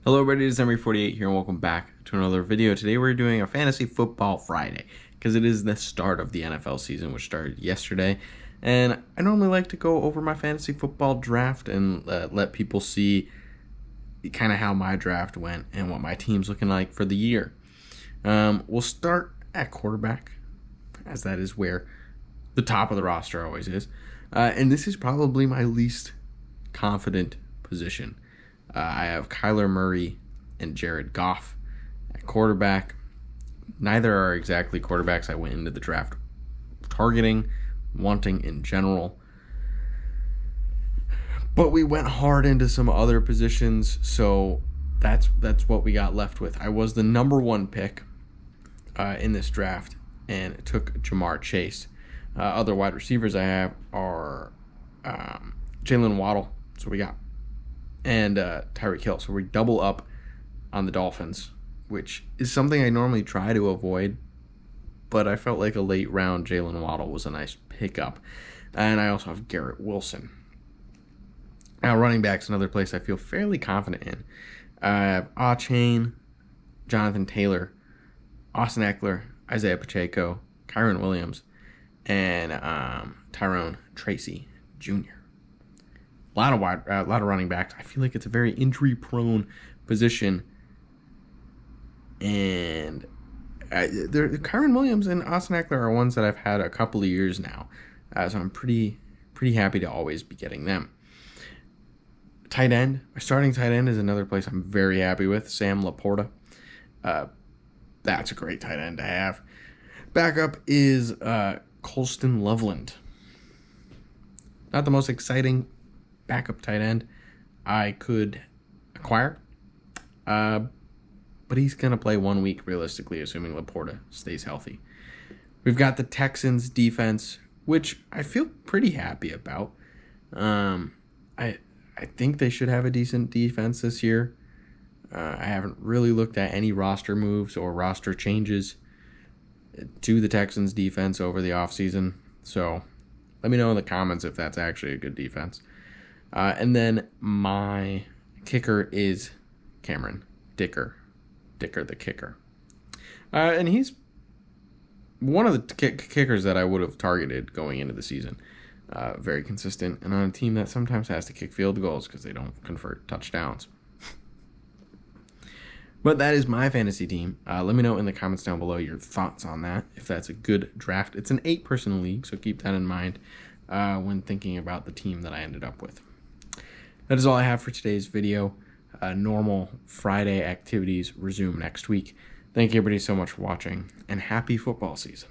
Hello everybody, it's Emery48 here and welcome back to another video. Today we're doing a Fantasy Football Friday because it is the start of the NFL season, which started yesterday. And I normally like to go over my fantasy football draft and let people see kind of how my draft went and what my team's looking like for the year. We'll start at quarterback, as that is where the top of the roster always is. And this is probably my least confident position. I have Kyler Murray and Jared Goff at quarterback. Neither are exactly quarterbacks I went into the draft wanting in general. But we went hard into some other positions, so that's what we got left with. I was the number one pick in this draft, and it took Jamar Chase. Other wide receivers I have are Jalen Waddle, so we got, and Tyreek Hill. So we double up on the Dolphins, which is something I normally try to avoid, but I felt like a late round Jalen Waddle was a nice pickup. And I also have Garrett Wilson. Now, running back's another place I feel fairly confident in. I have Achane, Jonathan Taylor, Austin Eckler, Isaiah Pacheco, Kyren Williams, and Tyrone Tracy Jr. A lot of running backs. I feel like it's a very injury-prone position, and Kyren Williams and Austin Eckler are ones that I've had a couple of years now, so I'm pretty happy to always be getting them. Tight end. My starting tight end is another place I'm very happy with. Sam Laporta. That's a great tight end to have. Backup is Colston Loveland. Not the most exciting backup tight end I could acquire, but he's going to play 1 week realistically, assuming Laporta stays healthy. We've got the Texans defense, which I feel pretty happy about. I think they should have a decent defense this year. I haven't really looked at any roster moves or roster changes to the Texans defense over the offseason, so let me know in the comments if that's actually a good defense. And then my kicker is Cameron Dicker the kicker. And he's one of the kickers that I would have targeted going into the season. Very consistent, and on a team that sometimes has to kick field goals because they don't convert touchdowns. But that is my fantasy team. Let me know in the comments down below your thoughts on that, if that's a good draft. It's an 8-person league, so keep that in mind when thinking about the team that I ended up with. That is all I have for today's video. Normal Friday activities resume next week. Thank you everybody so much for watching, and happy football season.